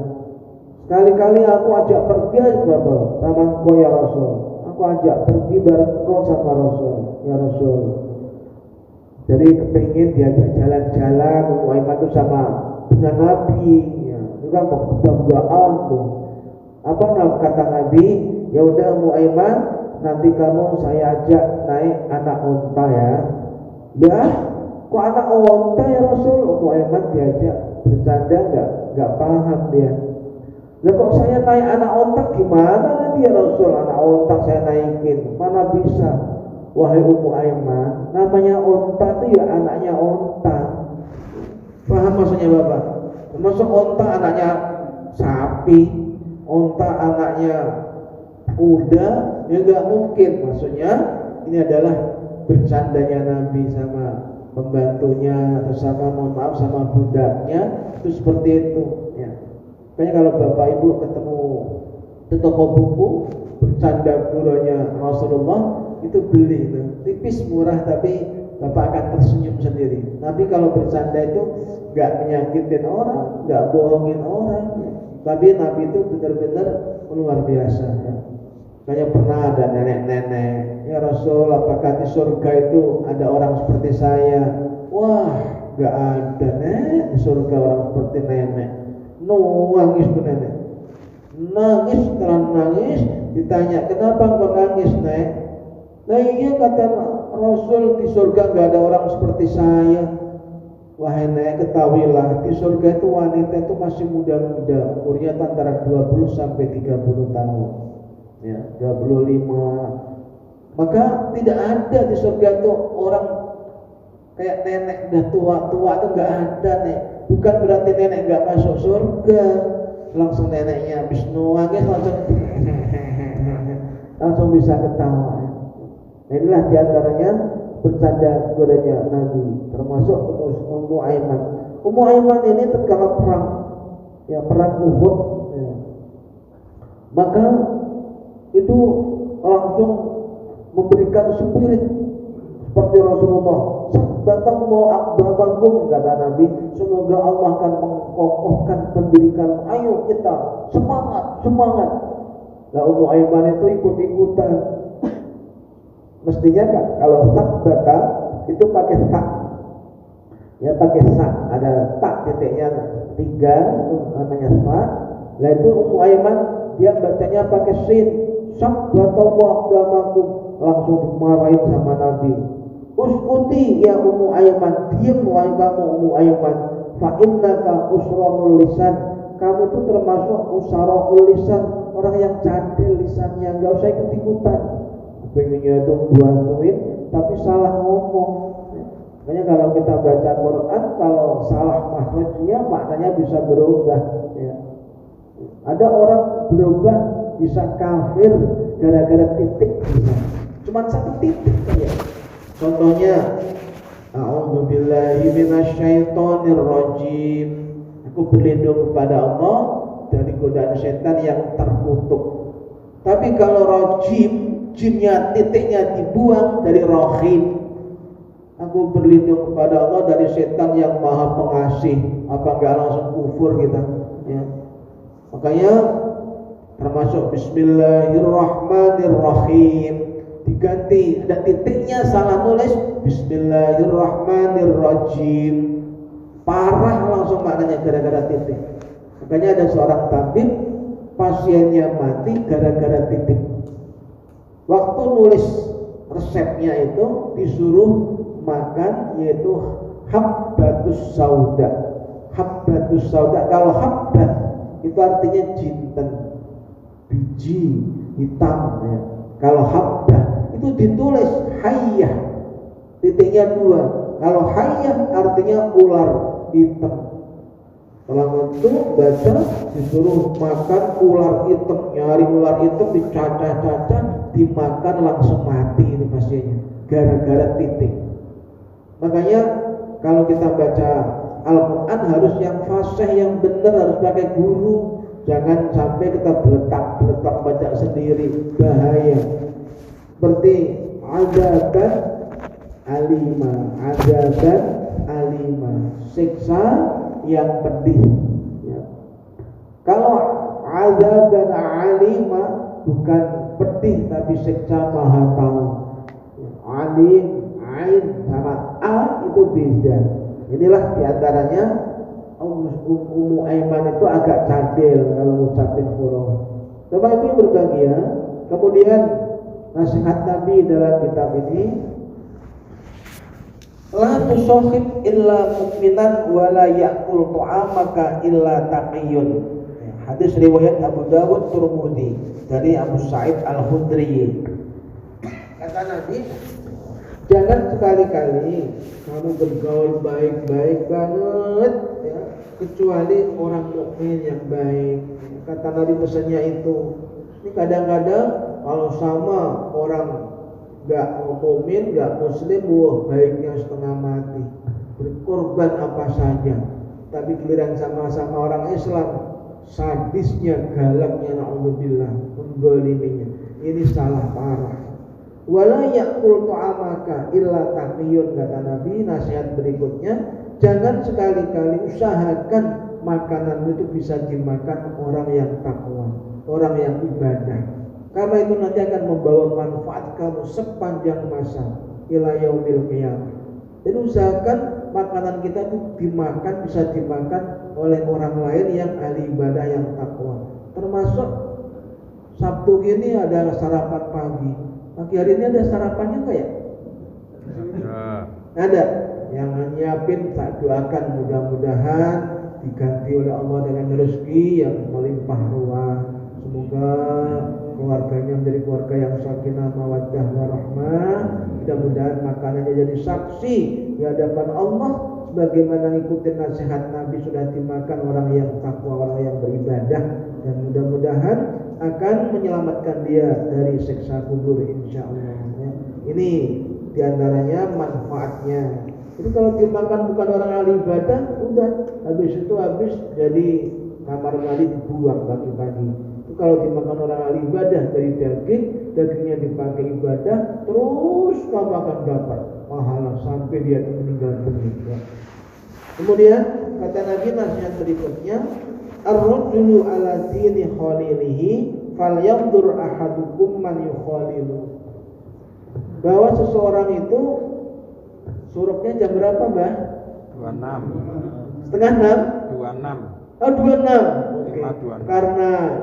sekali-kali aku ajak pergi aja sama engkau ya Rasul. Aku ajak pergi bareng engkau sama Rasul, ya Rasul. Jadi kepingin diajak jalan-jalan Ummu Aiman itu sama dengan Nabi, ya. Itu kan kebanggaan tuh. Apa kata Nabi? Ya udah Ummu Aiman, nanti kamu saya ajak naik anak unta ya. Ya, kok anak unta ya Rasul? Ummu Aiman diajak bercanda nggak paham dia. Lah kok saya naik anak unta gimana nanti ya Rasul? Anak unta saya naikin, mana bisa? Wahai Ummu Aiman, namanya unta itu ya anaknya unta. Paham maksudnya Bapak? Maksud unta anaknya sapi, unta anaknya kuda, ya nggak mungkin. Maksudnya ini adalah bercandanya Nabi sama pembantunya atau sama, mohon maaf, sama budaknya, itu seperti itu. Ya. Makanya kalau Bapak Ibu ketemu di toko buku bercanda gurunya Rasulullah, itu beli itu tipis murah, tapi Bapak akan tersenyum sendiri. Tapi kalau bercanda itu nggak menyakitin orang, nggak bohongin orang, tapi Nabi itu benar-benar luar biasa ya. Kayak pernah ada nenek-nenek, ya Rasul, apakah di surga itu ada orang seperti saya? Wah, nggak ada di surga orang seperti nenek. Nangis tuh nenek, nangis, setelah nangis ditanya, kenapa engkau nangis nek? Nah iya kata Rasul, di surga nggak ada orang seperti saya. Wahai nek, ketahuilah di surga itu wanita itu masih muda-muda, umurnya antara 20 sampai 30 tahun. Ya, 25. Maka tidak ada di surga itu orang kayak nenek udah tua-tua, itu nggak ada nek. Bukan berarti nenek nggak masuk surga. Langsung neneknya habis nangis langsung bisa ketawa. Nah, inilah diantaranya bercanda gurunya Nabi, termasuk Ummu Aiman. Ummu Aiman ini tatkala perang, ya perang Uhud, ya. Maka itu langsung memberikan spirit seperti Rasulullah. Sabatang mau akbabakum, kata Nabi, semoga Allah akan mengkokohkan pendirikan. Ayo kita semangat. Nah, Ummu Aiman itu ikut-ikutan. Mestinya kan kalau sabata itu pakai tak, ya pakai sak, ada tak titiknya 3, itu namanya sak. Nah itu Ummu Aiman dia bacanya pakai sin. Sabbatallahu akdamakum, langsung dimarahin sama Nabi. Uskuti ya Ummu Aiman, diam wahai kamu Ummu Aiman. Fa innaka usranul lisan, kamu itu termasuk usarul lisan, orang yang cadel lisannya, enggak usah ikut-ikutan. Pengennya itu bantuin tapi salah ngomong. Makanya kalau kita baca Quran, kalau salah makhrajnya maknanya bisa berubah ya. Ada orang berubah bisa kafir gara-gara titik bisa. Cuma satu titik saja. Contohnya, a'udzubillahi minasyaitonir rajim. Aku berlindung kepada Allah dari godaan setan yang terkutuk. Tapi kalau rajim, jinnya titiknya dibuang dari rahim. Aku berlindung kepada Allah dari setan yang maha pengasih. Apa enggak langsung kufur kita ya? Makanya termasuk Bismillahirrahmanirrahim diganti, ada titiknya, salah nulis Bismillahirrahmanirrahim, parah langsung maknanya gara-gara titik. Makanya ada seorang tabib, pasiennya mati gara-gara titik. Waktu nulis resepnya itu disuruh makan yaitu habbatus sauda. Habbatus sauda, kalau habbat itu artinya jinten, biji hitam ya. Kalau habbah itu ditulis hayyah, titiknya 2. Kalau hayyah artinya ular hitam. Kalau itu baca disuruh makan ular hitam, nyari ular hitam, dicacah-cacah, dimakan langsung mati ini pasiennya gara-gara titik. Makanya kalau kita baca Al-Quran harus yang fasih, yang benar, harus pakai guru. Jangan sampai kita beletak baca sendiri, bahaya. Seperti azaban alima, siksa yang pedih ya. Kalau azaban alima bukan pedih tapi siksa maha tahu ya. Alim, ain sama a itu beda. Inilah diantaranya Ummu Aiman itu agak cadel kalau ngucapin huruf. Bapak Ibu yang berbahagia, kemudian nasihat Nabi dalam kitab ini, la tusohib illa mu'minan wa la ya'kul ta'amaka illa taqiyun. Hadis riwayat Abu Dawud Tirmidzi dari Abu Sa'id Al-Khudri. Kata Nabi, jangan sekali-kali kamu bergaul baik-baik banget ya, kecuali orang mukmin yang baik. Kata Nabi pesannya itu. Ini kadang-kadang kalau sama orang gak mukmin, gak muslim, baiknya setengah mati, berkorban apa saja. Tapi giliran sama-sama orang Islam, sadisnya, galaknya, na'udzubillah, mendzaliminya. Ini salah parah. Wala ya'kul ta'amaka illa taqiyun, kata Nabi. Nasihat berikutnya, jangan sekali-kali usahakan makananmu itu bisa dimakan orang yang takwa, orang yang ibadah, karena itu nanti akan membawa manfaat kamu sepanjang masa ila yaumil qiyamah. Jadi usahakan makanan kita itu bisa dimakan oleh orang lain yang ahli ibadah, yang takwa. Termasuk Sabtu ini ada sarapan pagi. Pagi hari ini ada sarapannya enggak ya? Ada. Yang nyiapin, tak doakan mudah-mudahan diganti oleh Allah dengan rezeki yang melimpah ruah. Semoga keluarganya menjadi keluarga yang sakinah mawaddah warahmah. Mudah-mudahan makanannya jadi saksi di hadapan Allah sebagaimana ngikutin nasihat Nabi, sudah dimakan orang yang takwa, orang yang beribadah, dan mudah-mudahan akan menyelamatkan dia dari siksa kubur insyaallah ya. Ini diantaranya manfaatnya. Jadi kalau dimakan bukan orang ahli ibadah, udah habis jadi kamar mandi dibuang pagi-pagi. Itu kalau dimakan orang ahli ibadah dari dagingnya dipakai ibadah, terus kamu akan dapat pahala sampai dia meninggal dunia. Kemudian kata Nabi nasihat berikutnya, ar-rajulu ala dini khalilihi falyanzur ahadukum man yukhalilu. Bahwa seseorang itu suruknya jam berapa, Mbah? 26. Setengah 6? 26. Oh, 26. Oke. 26. Karena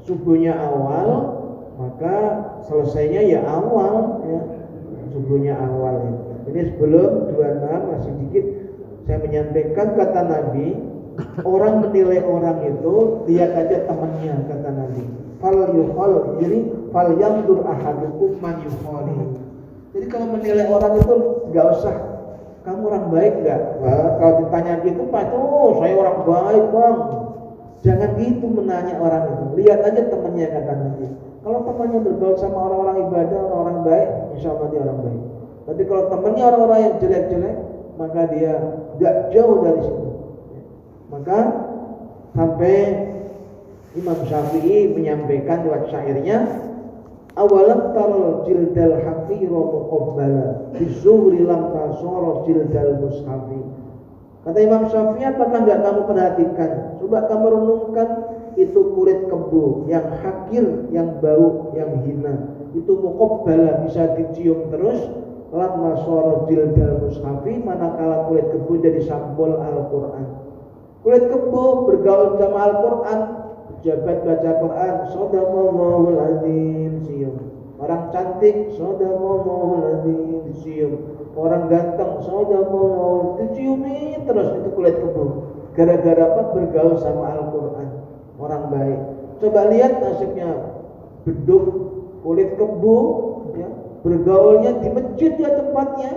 subuhnya awal, maka selesainya ya awal ya. Subuhnya awal ya. Ini sebelum 26 masih dikit saya menyampaikan kata Nabi, orang menilai orang itu lihat aja temannya, kata Nabi. Fal yukhal, jadi fal yandur ahadukum man yukhali. Jadi kalau menilai orang itu enggak usah kamu orang baik enggak? Kalau ditanya gitu, Pak, saya orang baik, Bang. Jangan gitu menanya orang itu. Lihat aja temannya, kata Nabi. Kalau temannya bergaul sama orang-orang ibadah, orang-orang baik, insyaallah dia orang baik. Tapi kalau temannya orang-orang yang jelek-jelek, maka dia enggak jauh dari situ. Maka sampai Imam Syafi'i menyampaikan lewat syairnya, awalam taral jildal hafira muqabbala bizuhri lam tasara jildal mushafi. Kata Imam Syafi'i, apakah enggak kamu perhatikan? Coba kamu renungkan itu kulit kebo yang hakir, yang bau, yang hina. Itu muqabbala, bisa dicium terus. Lamma sara jildal mushafi, manakala kulit kebo jadi sampul Al-Quran. Kulit kebo bergaul sama Al-Quran, pejabat baca Quran, shadaqallahul azim, cium. Orang cantik, shadaqallahul azim, cium. Orang ganteng, shadaqallahul, diciumi terus. Itu kulit kebo. Gara-gara apa? Bergaul sama Al-Quran. Orang baik. Coba lihat nasibnya beduk kulit kebo, ya, bergaulnya di masjid ya tempatnya,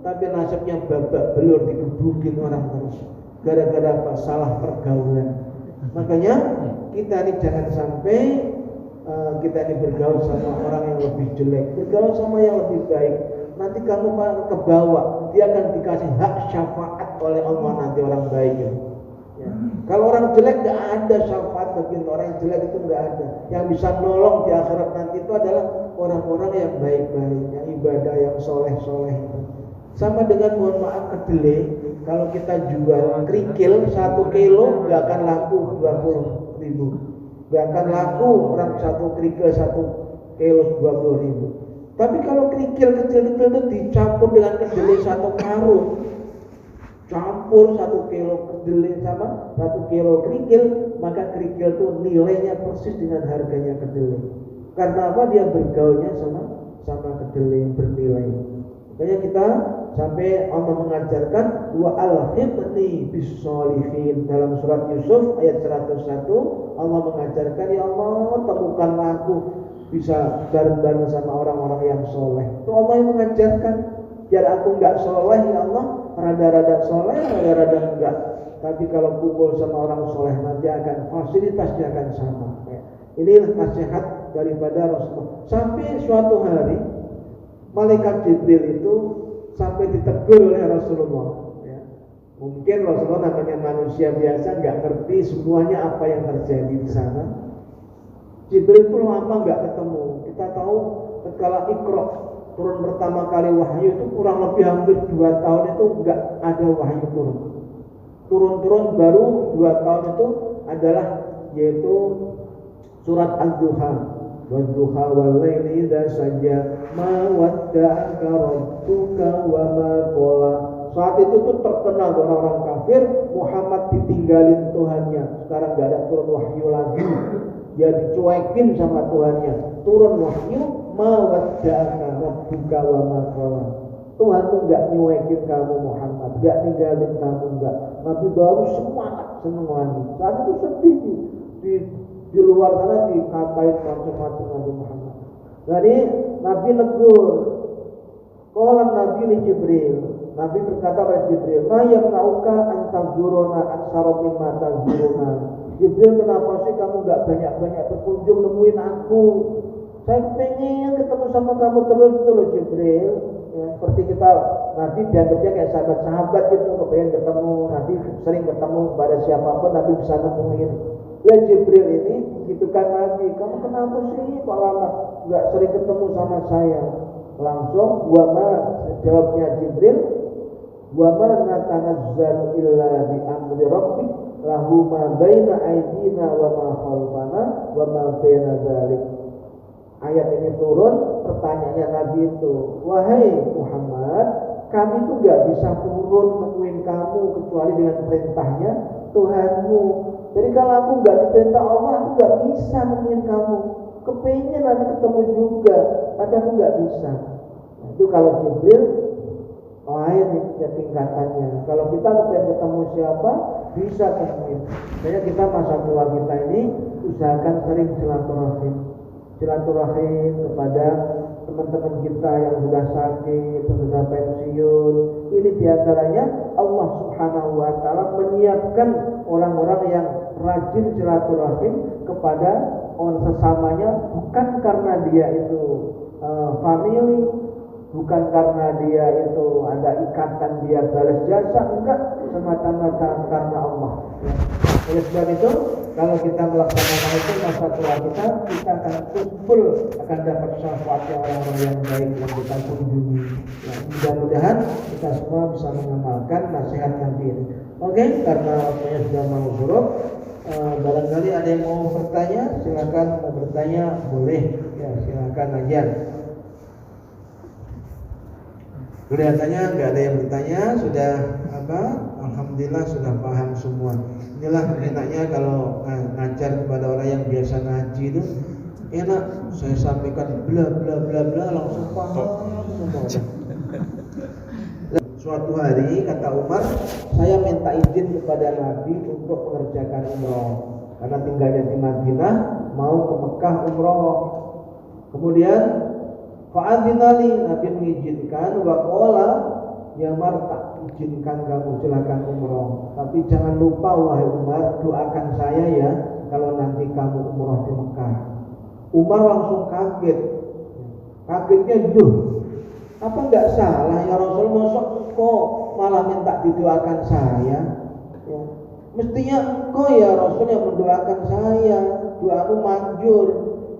tapi nasibnya babak belur, digebukin orang terus. Gara-gara apa? Salah pergaulan. Makanya kita ini jangan sampai kita ini bergaul sama orang yang lebih jelek, bergaul sama yang lebih baik. Nanti kamu ke bawah, dia akan dikasih hak syafaat oleh Allah nanti orang baik ya. Kalau orang jelek nggak ada syafaat bagi orang yang jelek, itu nggak ada. Yang bisa nolong di akhirat nanti itu adalah orang-orang yang baik-baik, yang ibadah, yang soleh-soleh. Sama dengan, mohon maaf, kedelai. Kalau kita jual kerikil 1 kilo nggak akan laku 20.000. Nggak akan laku orang 1 kerikil 1 kilo 20.000. Tapi kalau kerikil kecil-kecil itu dicampur dengan kedelai 1 karung, campur 1 kilo kedelai sama 1 kilo kerikil, maka kerikil itu nilainya persis dengan harganya kedelai. Karena apa? Dia bergaulnya sama kedelai yang bernilai. Makanya kita sampai Allah mengajarkan wa alhiqni bis-sholihin. Dalam surat Yusuf ayat 101 Allah mengajarkan, ya Allah, temukanlah aku bisa bareng-bareng sama orang-orang yang soleh. Itu Allah yang mengajarkan. Biar aku enggak soleh, ya Allah, rada-rada soleh, rada-rada enggak. Tapi kalau kumpul sama orang soleh nanti akan fasilitasnya akan sama. Inilah nasihat daripada Rasulullah. Sampai suatu hari Malaikat Jibril itu sampai ditegur oleh Rasulullah. Ya. Mungkin Rasulullah namanya manusia biasa, nggak ngerti semuanya apa yang terjadi di sana. Jibril itu lama nggak ketemu. Kita tahu tatkala Iqra turun pertama kali wahyu itu kurang lebih hampir 2 tahun itu nggak ada wahyu turun. Turun baru 2 tahun itu adalah yaitu surat Ad-Duha. Wadduha wal laili idza saja ma wadda'aka rabbuka wa ma qala. Saat itu tuh terkenal orang-orang kafir, Muhammad ditinggalin Tuhannya. Sekarang enggak ada turun wahyu lagi. Dia dicuekin sama Tuhannya. Turun wahyu, ma wadda'aka rabbuka wa ma qala. Tuhanmu enggak nyuekin kamu Muhammad, enggak ninggalin kamu, enggak. Nabi baru semangat, seneng lagi. Saat itu sedih di luar sana dikatain macam-macam Nabi Muhammad. Jadi Nabi negur. Qala Nabi li Jibril. Nabi berkata kepada Jibril, "Ma yamna'uka an tazuruna aktsara mimma tazuruna?" Jibril, kenapa sih kamu enggak banyak-banyak berkunjung nemuin aku? Saya pengen ketemu sama kamu terus itu loh Jibril. Ya, seperti kita, Nabi dianggapnya kayak sahabat-sahabat gitu, kepengen ketemu. Nabi sering ketemu pada siapapun, Nabi bisa nemuin. Ya Jibril ini gitu kan Nabi, kamu kenapa sih kok lama nggak sering ketemu sama saya? Langsung wama, jawabnya Jibril, wama natanazzalu illa bi amri rabbik lahu ma baina aydina wa ma khalfana wa ma baina dzalik. Ayat ini turun, pertanyaannya Nabi itu, wahai Muhammad, kami tuh nggak bisa turun nemuin kamu kecuali dengan perintahnya Tuhanmu. Jadi kalau aku nggak diperintah Allah, aku nggak bisa nemuin kamu. Kepengen nanti ketemu juga, tapi aku nggak bisa. Nah, itu kalau Jibril lain ya tingkatannya. Kalau kita pengen ketemu siapa, bisa temuin. Makanya kita masa tua kita ini usahakan sering silaturahim kepada teman-teman kita yang sudah sakit, sudah pensiun. Ini diantaranya Allah Subhanahu Wa Taala menyiapkan orang-orang yang rajin silaturahim kepada orang sesamanya, bukan karena dia itu family, bukan karena dia itu ada ikatan dia balas jasa, enggak, semata-mata karena Allah. Ya. Oleh sebab itu, kalau kita melaksanakan itu masa tua kita akan kumpul, akan dapat syafaatnya orang-orang yang baik yang kita kunjungi. Ya, mudah-mudahan kita semua bisa mengamalkan nasihat Nabi ini. Oke, karena waktunya sudah mau surut, Barangkali ada yang mau bertanya, silakan. Mau bertanya boleh, ya silakan aja. Kelihatannya nggak ada yang bertanya, sudah apa? Alhamdulillah sudah paham semua. Inilah enaknya kalau ngajar kepada orang yang biasa ngaji itu enak. Saya sampaikan bla bla bla bla langsung paham semua. Suatu hari kata Umar, saya minta izin kepada Nabi untuk mengerjakan umroh karena tinggalnya di Madinah, mau ke Mekah umroh. Kemudian fa'adzinali, Nabi mengizinkan, wa qala ya Umar, tak izinkan kamu, silakan umroh, tapi jangan lupa wahai Umar, doakan saya ya kalau nanti kamu umroh di Mekah. Umar langsung kaget. Kagetnya, apa enggak salah ya Rasul, mosok kok malah minta didoakan saya ya. Mestinya engkau ya Rasul yang mendoakan saya, doamu manjur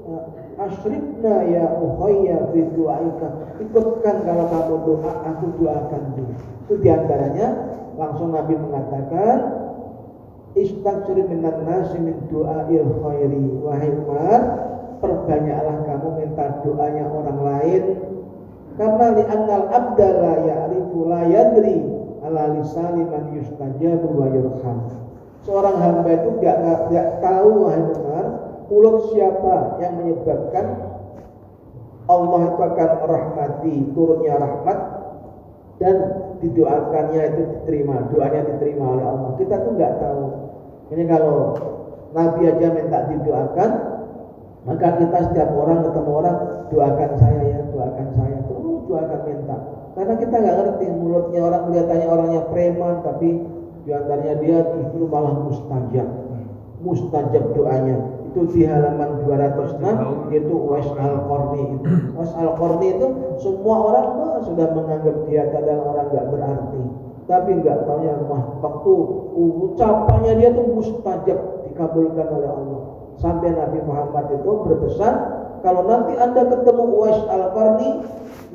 ya. Asyrikna ya ukhayya fi du'aika, ikutkan kalau kamu doa, aku doakan juga. Itu diantaranya langsung Nabi mengatakan, istaghfir minan nasi min du'ail khairi, wahai Umar, perbanyaklah kamu minta doanya orang lain, karena li'annal abda la ya'rifu la yadri ala lisani man yustajabu wa yurham. Seorang hamba itu enggak tahu wahai Umar, mulut siapa yang menyebabkan Allah itu akan merahmati, turunnya rahmat dan didoakannya itu diterima, doanya diterima oleh Allah. Kita tuh enggak tahu. Ini kalau Nabi aja minta didoakan, maka kita setiap orang ketemu orang, doakan saya ya, doakan saya, terus doakan minta. Karena kita nggak ngerti, mulutnya orang kelihatannya orangnya preman, tapi diantaranya dia justru malah mustajab doanya. Itu di halaman 206, yaitu Uwais Al-Qarni. Uwais Al-Qarni itu semua orang sudah menganggap dia adalah orang nggak berarti, tapi nggak taunya waktu ucapannya dia tuh mustajab, dikabulkan oleh Allah. Sampai Nabi Muhammad itu berpesan, kalau nanti Anda ketemu Uwais Al-Qarni,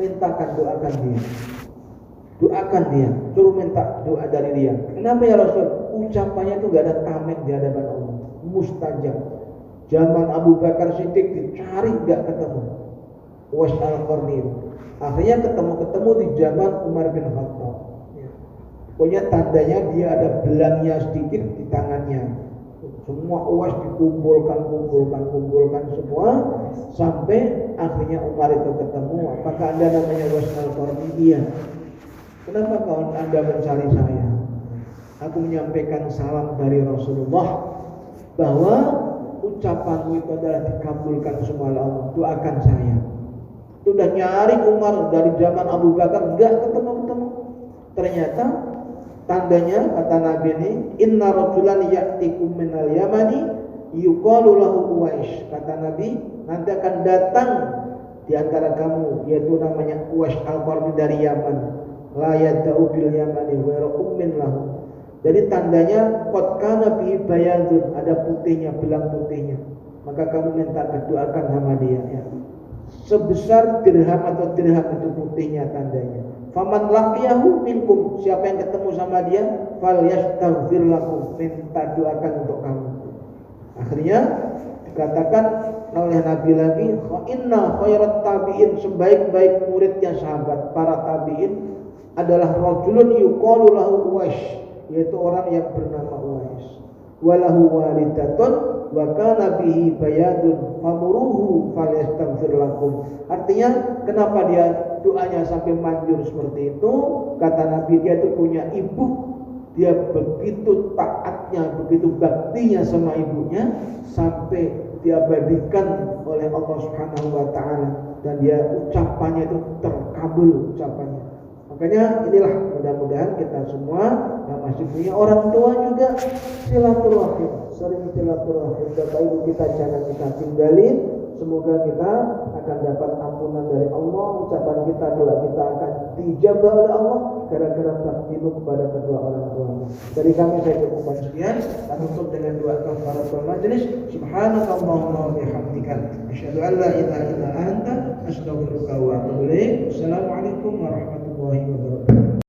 mintakan doakan dia. Doakan dia, suruh minta doa dari dia. Kenapa ya Rasul? Ucapannya itu gak ada tameng di hadapan Allah, mustajab. Zaman Abu Bakar Siddiq dicari gak ketemu Uwais Al-Qarni. Akhirnya ketemu di zaman Umar bin Khattab. Pokoknya tandanya dia ada belangnya sedikit di tangannya. Semua Uwais dikumpulkan semua sampai akhirnya Umar itu ketemu. Apakah Anda namanya Uwais Al-Qarni? Iya. Kenapa kawan Anda mencari saya? Aku menyampaikan salam dari Rasulullah bahwa ucapanmu itu adalah dikabulkan semua oleh Allah. Doakan saya. Sudah nyari Umar dari zaman Abu Bakar, enggak ketemu. Ternyata tandanya kata Nabi ini, inna rajulan ya'tikum minal yamani yuqalu lahu Uwais. Kata Nabi, nanti akan datang di antara kamu, yaitu namanya Uwais Al-Qarni dari Yaman. La yada'u bil yamani wa ummin lahu. Jadi tandanya qad kana bi bayadun, ada putihnya, belang putihnya. Maka kamu minta didoakan sama dia ya. Sebesar dirham atau dirham itu putihnya tandanya. Faman laqiyahu minkum, siapa yang ketemu sama dia, fal yastaghfir lakum, minta doakan untuk kamu. Akhirnya dikatakan oleh Nabi lagi, inna khairat tabi'in, sebaik-baik muridnya sahabat para tabi'in adalah rajulun yuqalu lahu Uwais, yaitu orang yang bernama Uwais. Walahu walidatun wa kana bihi bayadun famuruhu falyastaghfir lakum. Artinya kenapa dia doanya sampai manjur seperti itu? Kata Nabi, dia itu punya ibu, dia begitu taatnya, begitu baktinya sama ibunya sampai diabadikan oleh Allah Subhanahu wa taala, dan dia ucapannya itu terkabul ucapannya. Makanya inilah, mudah-mudahan kita semua yang masih punya orang tua juga silaturahim, sering silaturahim. Bapak Ibu kita jangan kita tinggalin. Semoga kita akan dapat ampunan dari Allah, ucapan kita, doa kita akan dijabah oleh Allah gara-gara baktimu kepada kedua orang tua. Dari kami saya cukupkan sekian, dan tutup dengan doa kafaratul majelis. Subhanakallahumma wa bihamdika, asyhadu an la ilaha illa anta, astaghfiruka wa atubu ilaik. Assalamualaikum warahmatullahi wabarakatuh.